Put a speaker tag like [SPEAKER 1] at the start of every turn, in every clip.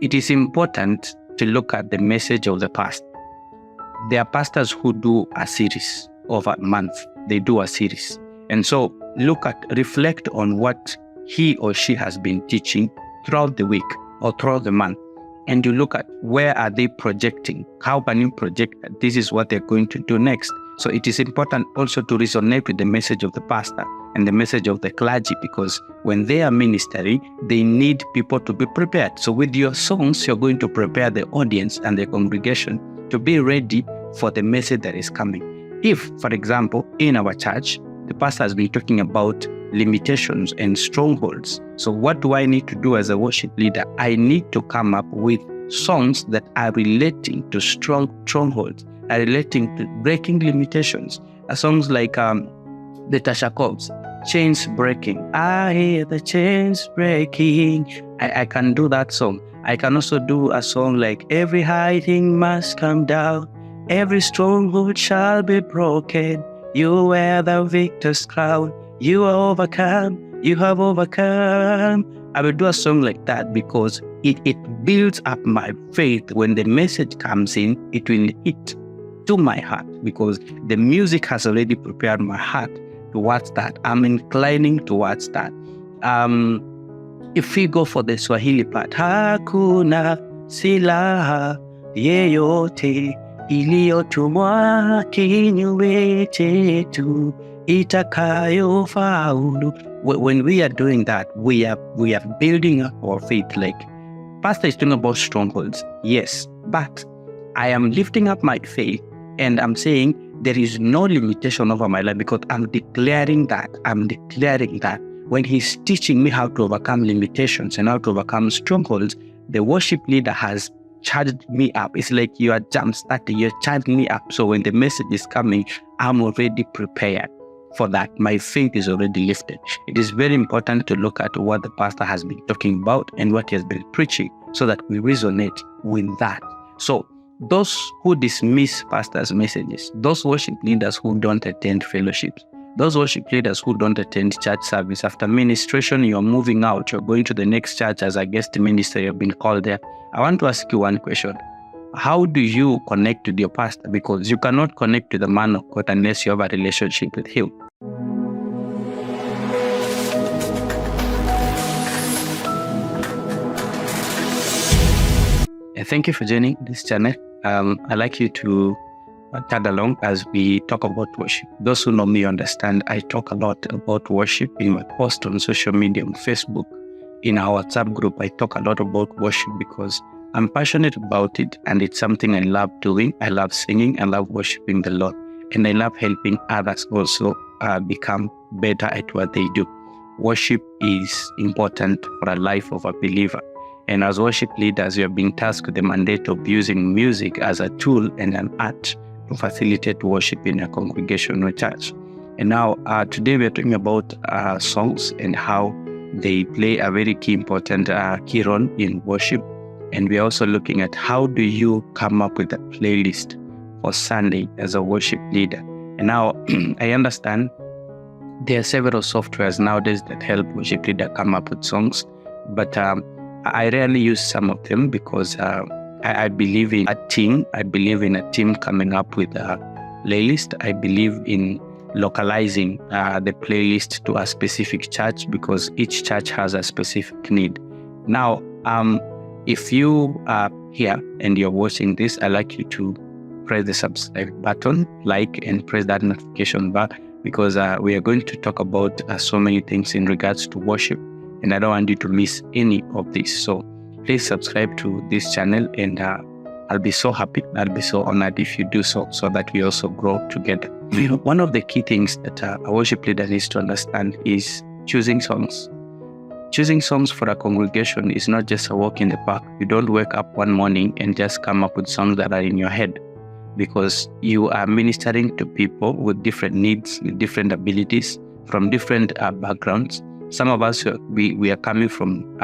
[SPEAKER 1] it is important to look at the message of the past. There are pastors who do a series of a month. They do a series. And so reflect on what he or she has been teaching throughout the week or throughout the month. And you look at where are they projecting? How can you project that this is what they're going to do next? So it is important also to resonate with the message of the pastor and the message of the clergy, because when they are ministering, they need people to be prepared. So with your songs, you're going to prepare the audience and the congregation to be ready for the message that is coming. If, for example, in our church, the pastor has been talking about limitations and strongholds. So what do I need to do as a worship leader? I need to come up with songs that are relating to strongholds, are relating to breaking limitations. Songs like the Tashakovs, chains breaking. I hear the chains breaking. I can do that song. I can also do a song like every high thing must come down. Every stronghold shall be broken. You wear the victor's crown. You are overcome. You have overcome. I will do a song like that because it builds up my faith. When the message comes in, it will hit to my heart because the music has already prepared my heart towards that. I'm inclining towards that. If we go for the Swahili part, hakuna silaha yeyote iliyotumwa kinyume chetu itakayofaulu. When we are doing that, we are building up our faith. Like Pastor is talking about strongholds, yes, but I am lifting up my faith and I'm saying there is no limitation over my life because I'm declaring that. When he's teaching me how to overcome limitations and how to overcome strongholds, the worship leader has charged me up. It's like you are jump-starting, you're charging me up. So when the message is coming, I'm already prepared for that. My faith is already lifted. It is very important to look at what the pastor has been talking about and what he has been preaching so that we resonate with that. So those who dismiss pastors' messages, those worship leaders who don't attend fellowships, those worship leaders who don't attend church service, after ministration, you're moving out, you're going to the next church as a guest minister, you've been called there. I want to ask you one question. How do you connect with your pastor? Because you cannot connect to the man of God unless you have a relationship with him. Thank you for joining this channel. I'd like you to tag along as we talk about worship. Those who know me understand I talk a lot about worship in my post on social media, on Facebook. In our WhatsApp group, I talk a lot about worship because I'm passionate about it and it's something I love doing. I love singing, I love worshiping the Lord, and I love helping others also become better at what they do. Worship is important for a life of a believer. And as worship leaders, we have been tasked with the mandate of using music as a tool and an art to facilitate worship in a congregation or church. And now, today we are talking about songs and how they play a very important key role in worship. And we are also looking at how do you come up with a playlist for Sunday as a worship leader. And now, I understand there are several softwares nowadays that help worship leader come up with songs, but I rarely use some of them because I believe in a team. I believe in a team coming up with a playlist. I believe in localizing the playlist to a specific church because each church has a specific need. Now, if you are here and you're watching this, I'd like you to press the subscribe button, like, and press that notification bell because we are going to talk about so many things in regards to worship. And I don't want you to miss any of this. So please subscribe to this channel and I'll be so happy. I'll be so honored if you do so that we also grow together. One of the key things that a worship leader needs to understand is choosing songs. Choosing songs for a congregation is not just a walk in the park. You don't wake up one morning and just come up with songs that are in your head because you are ministering to people with different needs, with different abilities, from different backgrounds. Some of us, we are coming from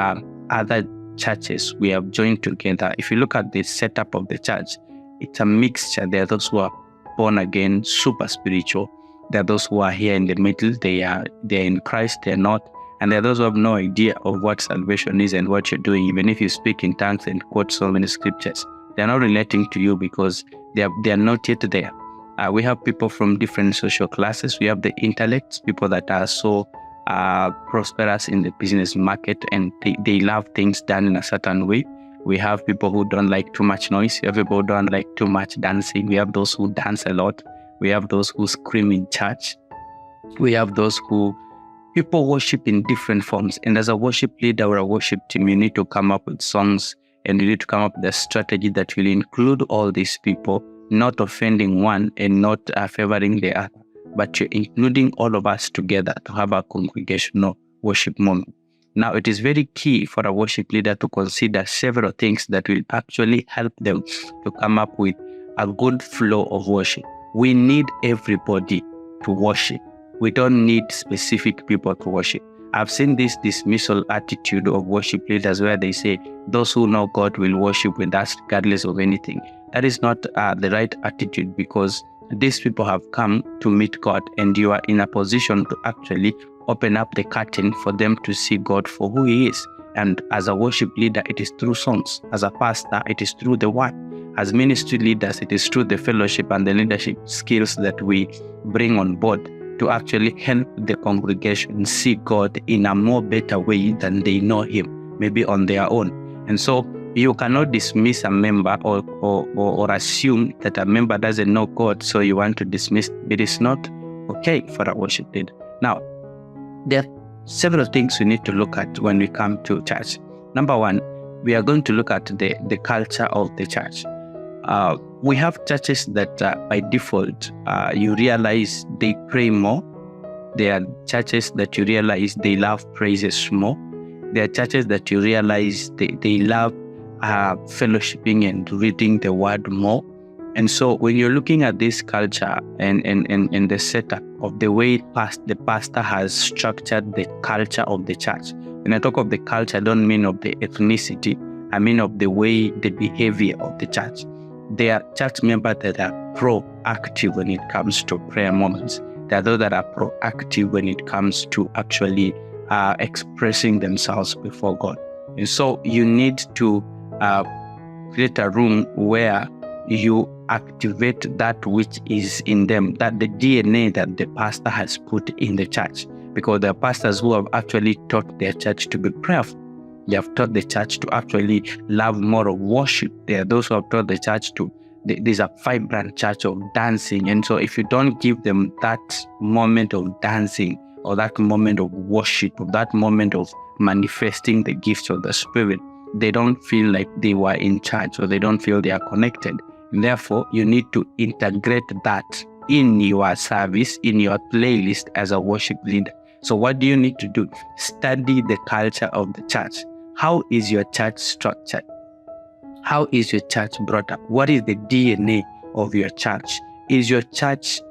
[SPEAKER 1] other churches. We have joined together. If you look at the setup of the church, it's a mixture. There are those who are born again, super spiritual. There are those who are here in the middle. They are in Christ, they're not. And there are those who have no idea of what salvation is and what you're doing. Even if you speak in tongues and quote so many scriptures, they're not relating to you because they are not yet there. We have people from different social classes. We have the intellects, people that are so prosperous in the business market and they love things done in a certain way. We have people who don't like too much noise. We have people who don't like too much dancing. We have those who dance a lot. We have those who scream in church. We have those who people worship in different forms. And as a worship leader or a worship team, you need to come up with songs and you need to come up with a strategy that will include all these people, not offending one and not favoring the other, but you're including all of us together to have a congregational worship moment. Now, it is very key for a worship leader to consider several things that will actually help them to come up with a good flow of worship. We need everybody to worship. We don't need specific people to worship. I've seen this dismissal attitude of worship leaders where they say, those who know God will worship with us regardless of anything. That is not the right attitude, because these people have come to meet God and you are in a position to actually open up the curtain for them to see God for who He is. And as a worship leader, it is through songs. As a pastor, it is through the word. As ministry leaders, it is through the fellowship and the leadership skills that we bring on board to actually help the congregation see God in a more better way than they know Him, maybe on their own. And so you cannot dismiss a member or assume that a member doesn't know God, so you want to dismiss. It is not okay for a worship leader. Now, there are several things we need to look at when we come to church. Number one, we are going to look at the culture of the church. We have churches that by default, you realize they pray more. There are churches that you realize they love praises more. There are churches that you realize they love fellowshipping and reading the word more. And so when you're looking at this culture and the setup of the way the pastor has structured the culture of the church, when I talk of the culture, I don't mean of the ethnicity, I mean of the way, the behavior of the church. There are church members that are proactive when it comes to prayer moments. There are those that are proactive when it comes to actually expressing themselves before God. And so you need to create a room where you activate that which is in them, that the DNA that the pastor has put in the church. Because there are pastors who have actually taught their church to be prayerful. They have taught the church to actually love more of worship. There are those who have taught the church to, there's a vibrant church of dancing. And so if you don't give them that moment of dancing or that moment of worship, or that moment of manifesting the gifts of the Spirit, they don't feel like they were in charge, or they don't feel they are connected. And therefore, you need to integrate that in your service, in your playlist as a worship leader. So what do you need to do? Study the culture of the church. How is your church structured? How is your church brought up? What is the DNA of your church? Is your church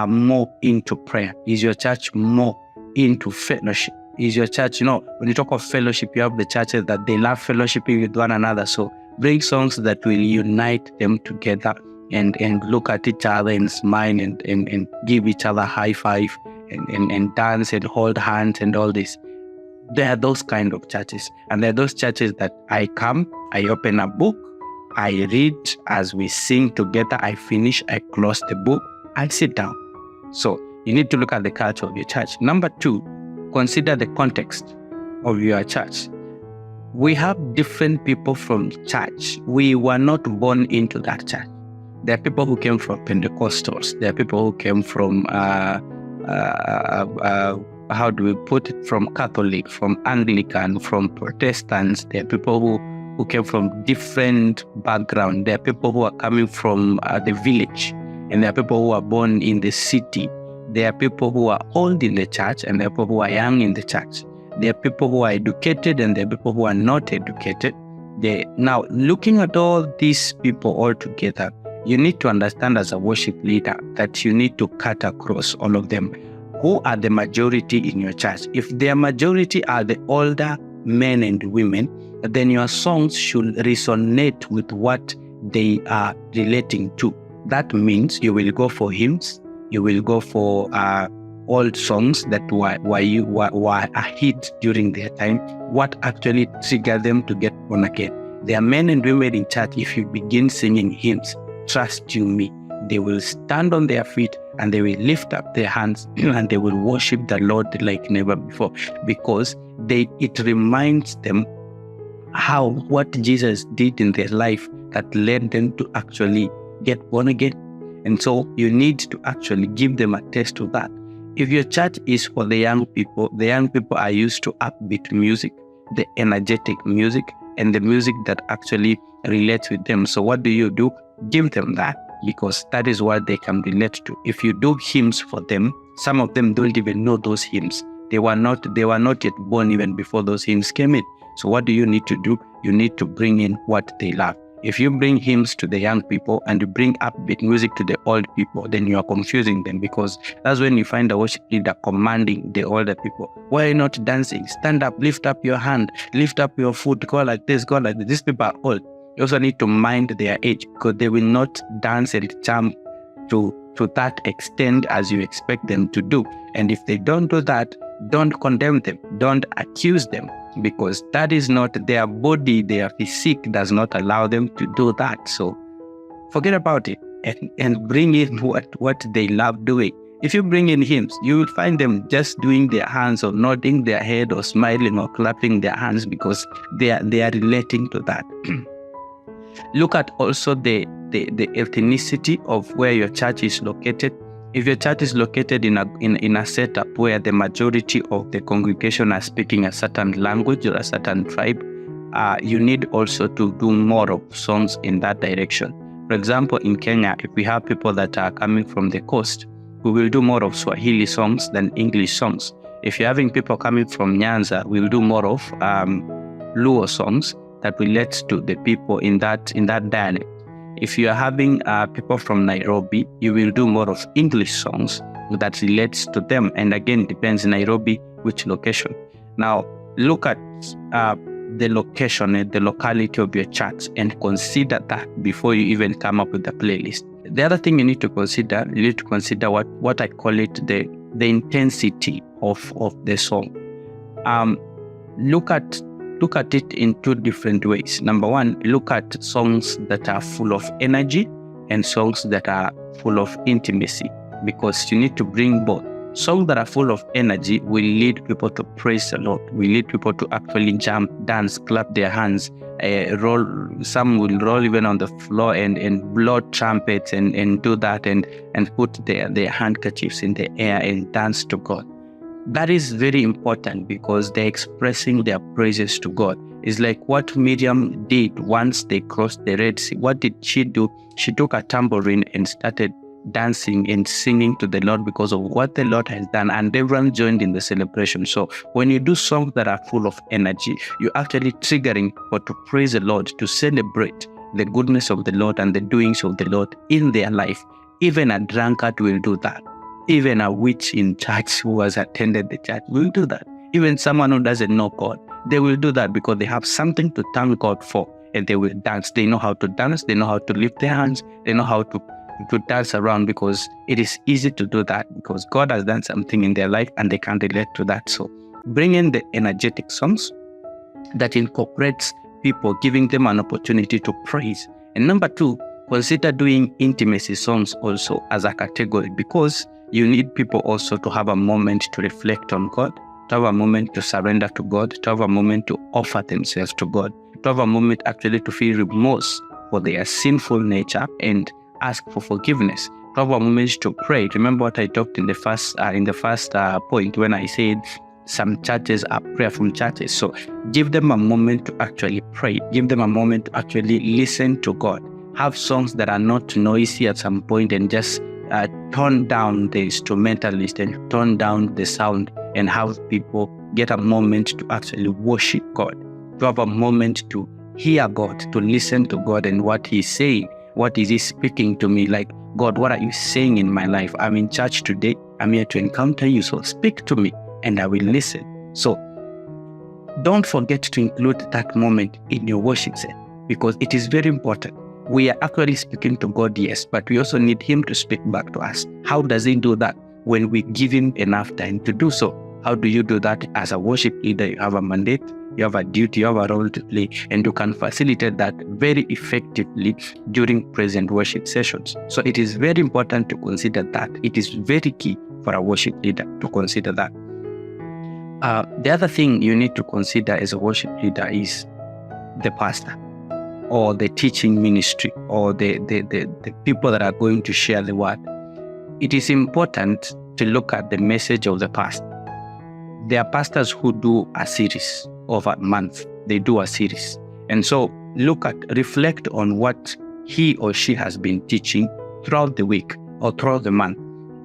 [SPEAKER 1] more into prayer? Is your church more into fellowship? Is your church, when you talk of fellowship, you have the churches that they love fellowshipping with one another. So bring songs that will unite them together and look at each other and smile and give each other high five and dance and hold hands and all this. There are those kind of churches. And there are those churches that I come, I open a book, I read, as we sing together, I finish, I close the book, I sit down. So you need to look at the culture of your church. Number two, consider the context of your church. We have different people from church. We were not born into that church. There are people who came from Pentecostals. There are people who came from, how do we put it, from Catholic, from Anglican, from Protestants. There are people who came from different backgrounds. There are people who are coming from the village, and there are people who are born in the city. There are people who are old in the church, and there are people who are young in the church. There are people who are educated, and there are people who are not educated. Now, looking at all these people all together, you need to understand as a worship leader that you need to cut across all of them. Who are the majority in your church? If their majority are the older men and women, then your songs should resonate with what they are relating to. That means you will go for hymns, you will go for old songs that were a hit during their time, what actually triggered them to get born again. There are men and women in church, if you begin singing hymns, trust you me, they will stand on their feet and they will lift up their hands and they will worship the Lord like never before, because it reminds them what Jesus did in their life that led them to actually get born again. And so you need to actually give them a taste of that. If your church is for the young people are used to upbeat music, the energetic music, and the music that actually relates with them. So what do? Give them that, because that is what they can relate to. If you do hymns for them, some of them don't even know those hymns. They were not yet born even before those hymns came in. So what do? You need to bring in what they love. If you bring hymns to the young people and you bring upbeat music to the old people, then you are confusing them, because that's when you find the worship leader commanding the older people. Why are you not dancing? Stand up, lift up your hand, lift up your foot, go like this, go like this. These people are old. You also need to mind their age, because they will not dance and jump to that extent as you expect them to do. And if they don't do that, don't condemn them, don't accuse them, because that is not their body, their physique does not allow them to do that. So forget about it and bring in what they love doing. If you bring in hymns, you will find them just doing their hands or nodding their head or smiling or clapping their hands, because they are relating to that. Look at also the ethnicity of where your church is located. If your church is located in a setup where the majority of the congregation are speaking a certain language or a certain tribe, you need also to do more of songs in that direction. For example, in Kenya, if we have people that are coming from the coast, we will do more of Swahili songs than English songs. If you're having people coming from Nyanza, we'll do more of Luo songs that relates to the people in that dialect. If you are having people from Nairobi, you will do more of English songs that relates to them. And again, depends Nairobi, which location. Now, look at the location and the locality of your church and consider that before you even come up with the playlist. The other thing you need to consider what I call it, the intensity of the song. Look at it in two different ways. Number one, look at songs that are full of energy and songs that are full of intimacy, because you need to bring both. Songs that are full of energy will lead people to praise the Lord, will lead people to actually jump, dance, clap their hands, roll. Some will roll even on the floor and blow trumpets and do that and put their handkerchiefs in the air and dance to God. That is very important, because they're expressing their praises to God. It's like what Miriam did once they crossed the Red Sea. What did she do? She took a tambourine and started dancing and singing to the Lord because of what the Lord has done, and everyone joined in the celebration. So when you do songs that are full of energy, you're actually triggering people to praise the Lord, to celebrate the goodness of the Lord and the doings of the Lord in their life. Even a drunkard will do that. Even a witch in church who has attended the church will do that. Even someone who doesn't know God, they will do that because they have something to thank God for, and they will dance. They know how to dance. They know how to lift their hands. They know how to dance around, because it is easy to do that because God has done something in their life and they can relate to that. So bring in the energetic songs that incorporates people, giving them an opportunity to praise. And number two, consider doing intimacy songs also as a category, because you need people also to have a moment to reflect on God, to have a moment to surrender to God, to have a moment to offer themselves to God, to have a moment actually to feel remorse for their sinful nature and ask for forgiveness, to have a moment to pray. Remember what I talked in the first point when I said some churches are prayerful churches. So give them a moment to actually pray. Give them a moment to actually listen to God. Have songs that are not noisy at some point, and just tone down the instrumentalist and tone down the sound, and have people get a moment to actually worship God, to have a moment to hear God, to listen to God and what He's saying. What is He speaking to me? Like, God, what are you saying in my life? I'm in church today. I'm here to encounter you. So speak to me and I will listen. So don't forget to include that moment in your worship set, because it is very important. We are actually speaking to God, yes, but we also need Him to speak back to us. How does He do that? when we give him enough time to do so. How do you do that? As a worship leader, you have a mandate, you have a duty, you have a role to play, and you can facilitate that very effectively during present worship sessions. So it is very important to consider that. It is very key for a worship leader to consider that. The other thing you need to consider as a worship leader is the pastor, or the teaching ministry, or the people that are going to share the word. It is important to look at the message of the pastor. There are pastors who do a series of a month. They do a series. And so reflect on what he or she has been teaching throughout the week or throughout the month.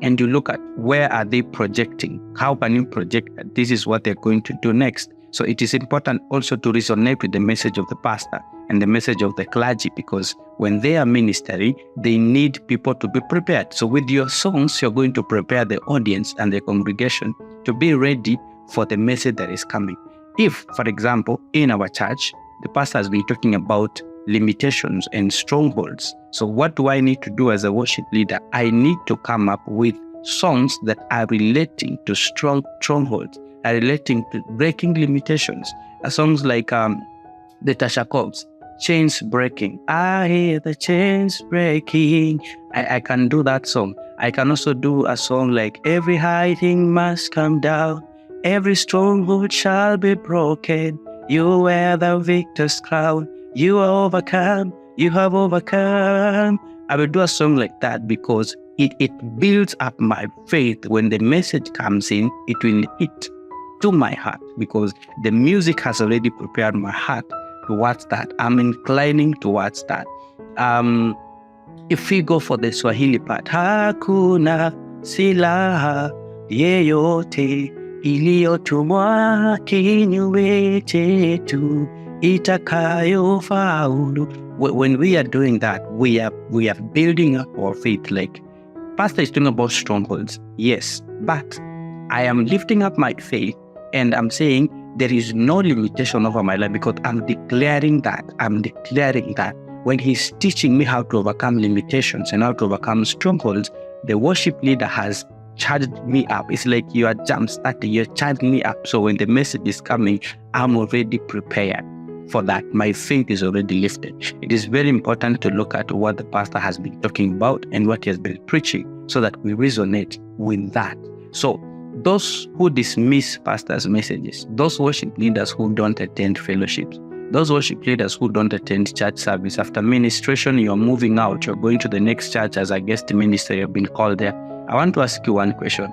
[SPEAKER 1] And you look at where are they projecting? How can you project that this is what they're going to do next? So it is important also to resonate with the message of the pastor and the message of the clergy, because when they are ministering, they need people to be prepared. So with your songs, you're going to prepare the audience and the congregation to be ready for the message that is coming. If, for example, in our church, the pastor has been talking about limitations and strongholds. So what do I need to do as a worship leader? I need to come up with songs that are relating to strongholds, are relating to breaking limitations. Songs like the Tasha Cobbs, Chains Breaking. I hear the chains breaking. I can do that song. I can also do a song like Every high thing must come down. Every stronghold shall be broken. You wear the victor's crown. You are overcome. You have overcome. I will do a song like that because it builds up my faith. When the message comes in, it will hit to my heart because the music has already prepared my heart towards that. I'm inclining towards that. If we go for the Swahili part, hakuna silaha yeyote iliyotumwa kinyume chetu itakayofaulu. When we are doing that, we are building up our faith. Like Pastor is talking about strongholds, yes, but I am lifting up my faith and I'm saying there is no limitation over my life because I'm declaring that. When he's teaching me how to overcome limitations and how to overcome strongholds, the worship leader has charged me up. It's like you are jump starting, you're charging me up. So when the message is coming, I'm already prepared for that. My faith is already lifted. It is very important to look at what the pastor has been talking about and what he has been preaching so that we resonate with that. So those who dismiss pastors' messages, those worship leaders who don't attend fellowships, those worship leaders who don't attend church service, after ministration, you're moving out, you're going to the next church as a guest minister, you've been called there. I want to ask you one question.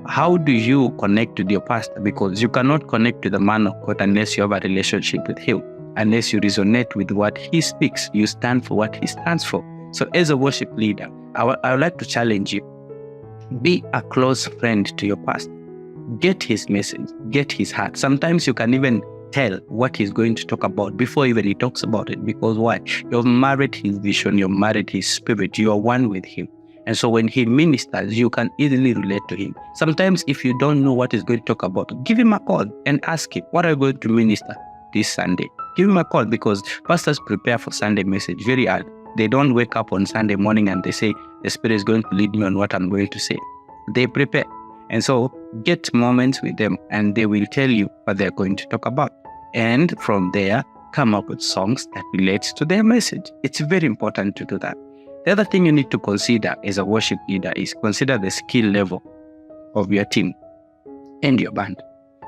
[SPEAKER 1] How do you connect with your pastor? Because you cannot connect to the man of God unless you have a relationship with him, unless you resonate with what he speaks, you stand for what he stands for. So as a worship leader, I would like to challenge you. Be a close friend to your pastor. Get his message, get his heart. Sometimes you can even tell what he's going to talk about before even he talks about it. Because why? You've married his vision, you've married his spirit, you are one with him. And so when he ministers, you can easily relate to him. Sometimes if you don't know what he's going to talk about, give him a call and ask him, what are you going to minister this Sunday? Give him a call because pastors prepare for Sunday message very early. They don't wake up on Sunday morning and they say, the Spirit is going to lead me on what I'm going to say. They prepare. And so get moments with them and they will tell you what they're going to talk about. And from there, come up with songs that relate to their message. It's very important to do that. The other thing you need to consider as a worship leader is consider the skill level of your team and your band.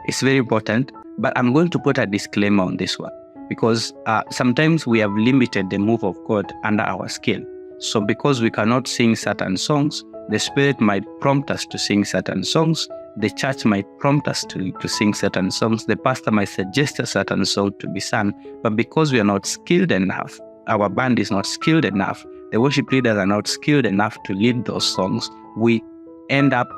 [SPEAKER 1] It's very important, but I'm going to put a disclaimer on this one because sometimes we have limited the move of God under our skill. So because we cannot sing certain songs, the Spirit might prompt us to sing certain songs. The church might prompt us to sing certain songs. The pastor might suggest a certain song to be sung. But because we are not skilled enough, our band is not skilled enough, the worship leaders are not skilled enough to lead those songs, we end up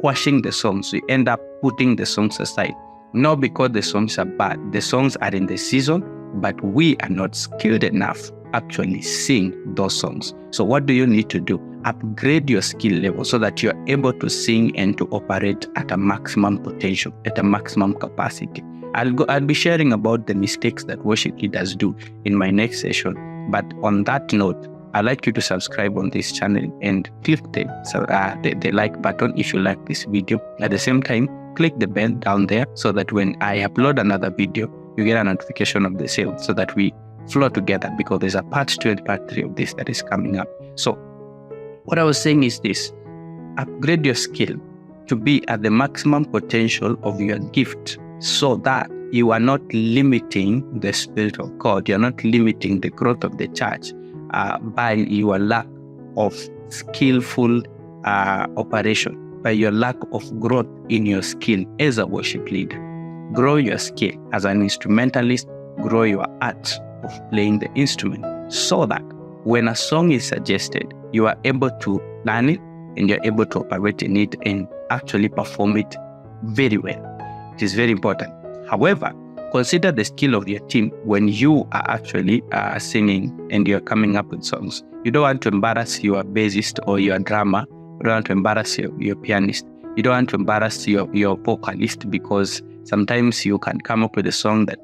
[SPEAKER 1] quashing the songs. We end up putting the songs aside. Not because the songs are bad. The songs are in the season, but we are not skilled enough actually sing those songs. So what do you need to do? Upgrade your skill level so that you're able to sing and to operate at a maximum potential, at a maximum capacity. I'll be sharing about the mistakes that worship leaders do in my next session. But on that note, I'd like you to subscribe on this channel and click the like button if you like this video. At the same time, click the bell down there so that when I upload another video, you get a notification of the same, so that we flow together, because there's a part 2 and part 3 of this that is coming up. So what I was saying is this: upgrade your skill to be at the maximum potential of your gift, so that you are not limiting the Spirit of God. You're not limiting the growth of the church by your lack of skillful operation, by your lack of growth in your skill as a worship leader. Grow your skill as an instrumentalist. Grow your art of playing the instrument, so that when a song is suggested, you are able to learn it and you're able to operate in it and actually perform it very well. It is very important. However, consider the skill of your team when you are actually singing and you're coming up with songs. You don't want to embarrass your bassist or your drummer. You don't want to embarrass your pianist. You don't want to embarrass your vocalist, because sometimes you can come up with a song that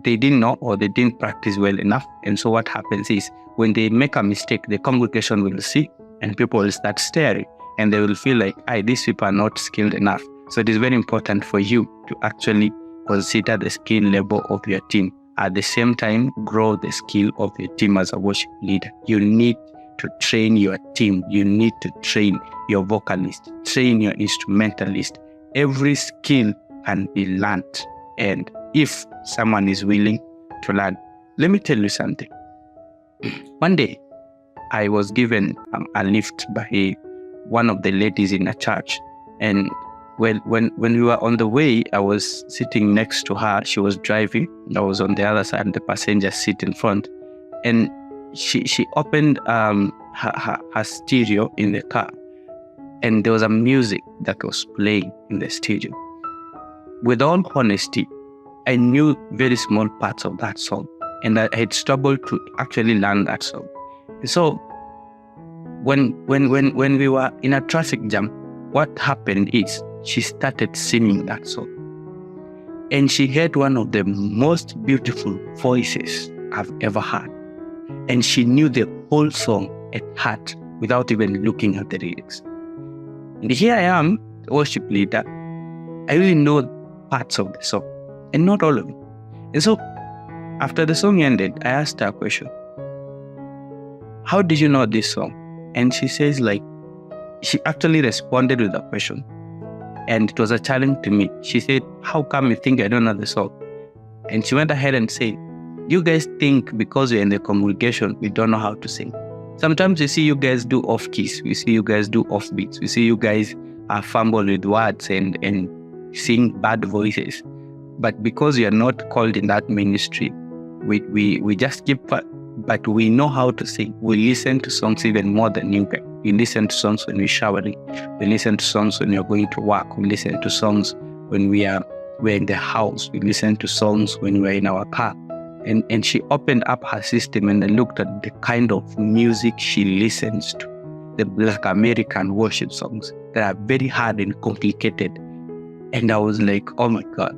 [SPEAKER 1] they didn't know or they didn't practice well enough. And so what happens is, when they make a mistake, the congregation will see and people will start staring and they will feel like, these people are not skilled enough. So it is very important for you to actually consider the skill level of your team. At the same time, grow the skill of your team as a worship leader. You need to train your team. You need to train your vocalist, train your instrumentalist. Every skill can be learned. And if someone is willing to learn, let me tell you something. One day, I was given a lift by one of the ladies in a church. And when we were on the way, I was sitting next to her. She was driving. I was on the other side, the passenger seat in front. And she opened her stereo in the car. And there was a music that was playing in the stereo. With all honesty, I knew very small parts of that song. And I had struggled to actually learn that song. So when we were in a traffic jam, what happened is she started singing that song. And she had one of the most beautiful voices I've ever heard. And she knew the whole song at heart without even looking at the lyrics. And here I am, the worship leader. I really know parts of the song and not all of it. And so after the song ended, I asked her a question. How did you know this song? And she says, she actually responded with a question. And it was a challenge to me. She said, how come you think I don't know the song? And she went ahead and said, you guys think because you're in the congregation, we don't know how to sing. Sometimes we see you guys do off keys. We see you guys do off beats. We see you guys fumble with words and sing bad voices. But because you're not called in that ministry, we just keep, but we know how to sing. We listen to songs even more than you guys. We listen to songs when we're showering. We listen to songs when you're going to work. We listen to songs when we're in the house. We listen to songs when we're in our car. And she opened up her system and I looked at the kind of music she listens to. The Black American worship songs that are very hard and complicated. And I was like, oh my God,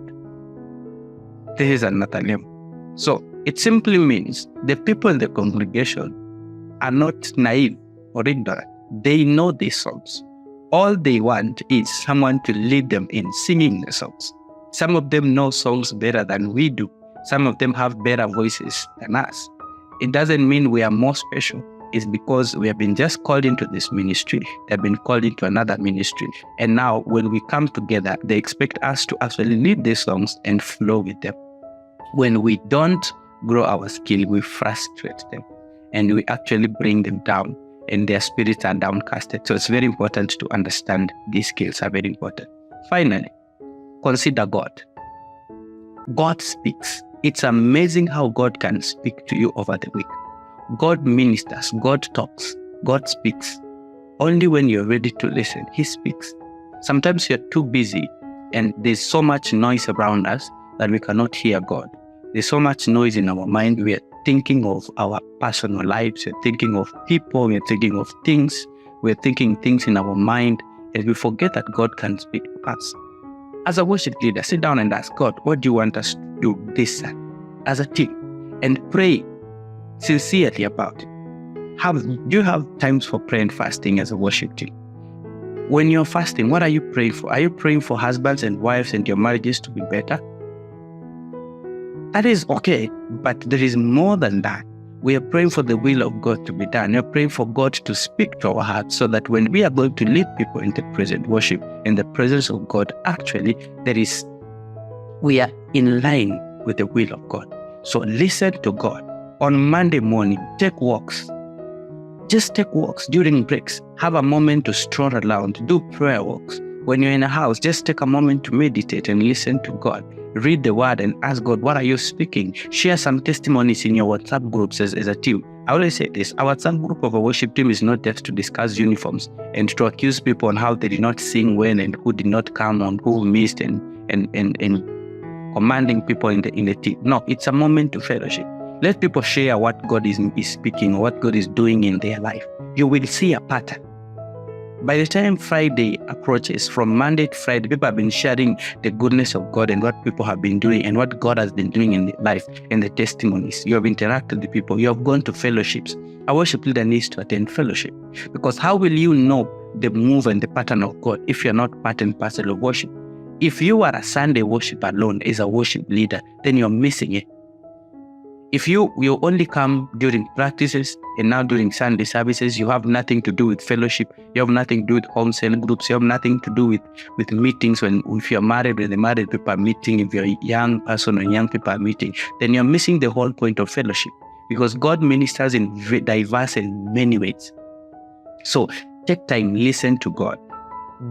[SPEAKER 1] this is another level. So it simply means the people in the congregation are not naive or ignorant. They know these songs. All they want is someone to lead them in singing the songs. Some of them know songs better than we do. Some of them have better voices than us. It doesn't mean we are more special. It's because we have been just called into this ministry. They've been called into another ministry. And now when we come together, they expect us to actually lead these songs and flow with them. When we don't grow our skill, we frustrate them and we actually bring them down and their spirits are downcasted. So it's very important to understand these skills are very important. Finally, consider God. God speaks. It's amazing how God can speak to you over the week. God ministers, God talks, God speaks. Only when you're ready to listen, He speaks. Sometimes you're too busy and there's so much noise around us that we cannot hear God. There's so much noise in our mind. We are thinking of our personal lives. We're thinking of people. We're thinking of things. We're thinking things in our mind, and we forget that God can speak to us. As a worship leader, sit down and ask God, what do you want us to do this as a team? And pray sincerely about it. Do you have times for prayer and fasting as a worship team? When you're fasting, what are you praying for? Are you praying for husbands and wives and your marriages to be better? That is okay, but there is more than that. We are praying for the will of God to be done. We're praying for God to speak to our hearts so that when we are going to lead people in the present worship, in the presence of God, actually, we are in line with the will of God. So listen to God. On Monday morning, take walks. Just take walks during breaks. Have a moment to stroll around. Do prayer walks. When you're in a house, just take a moment to meditate and listen to God. Read the word and ask God, what are you speaking? Share some testimonies in your WhatsApp groups as a team. I always say this, our WhatsApp group of a worship team is not just to discuss uniforms and to accuse people on how they did not sing well and who did not come on, who missed and commanding people in the team. No, it's a moment to fellowship. Let people share what God is speaking or what God is doing in their life. You will see a pattern. By the time Friday approaches, from Monday to Friday, people have been sharing the goodness of God and what people have been doing and what God has been doing in their life and the testimonies. You have interacted with people. You have gone to fellowships. A worship leader needs to attend fellowship, because how will you know the move and the pattern of God if you're not part and parcel of worship? If you are a Sunday worship alone as a worship leader, then you're missing it. If you only come during practices and now during Sunday services, you have nothing to do with fellowship, you have nothing to do with home cell groups, you have nothing to do with meetings. If you're married, when the married people are meeting, if you're a young person or young people are meeting, then you're missing the whole point of fellowship, because God ministers in diverse and many ways. So take time, listen to God.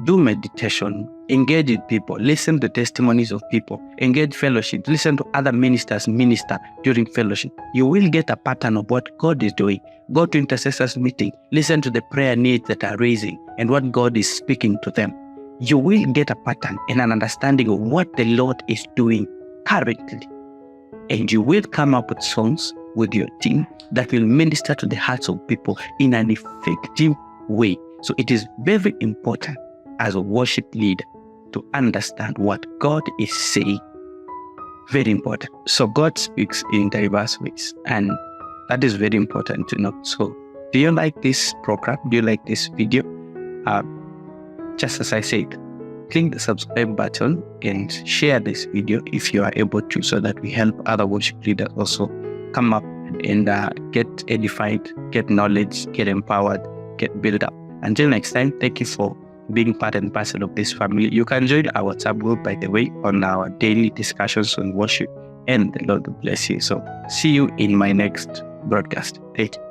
[SPEAKER 1] Do meditation, engage with people, listen to testimonies of people, engage fellowship, listen to other ministers minister during fellowship. You will get a pattern of what God is doing. Go to intercessors meeting, listen to the prayer needs that are raising and what God is speaking to them. You will get a pattern and an understanding of what the Lord is doing currently. And you will come up with songs with your team that will minister to the hearts of people in an effective way. So it is very important as a worship leader to understand what God is saying. Very important. So God speaks in diverse ways, and that is very important to know. So do you like this program? Do you like this video? Just as I said, click the subscribe button and share this video if you are able to, so that we help other worship leaders also come up and get edified, get knowledge, get empowered, get built up. Until next time, thank you for being part and parcel of this family. You can join our WhatsApp group, by the way, on our daily discussions on worship, and the Lord will bless you. So see you in my next broadcast. Thank you.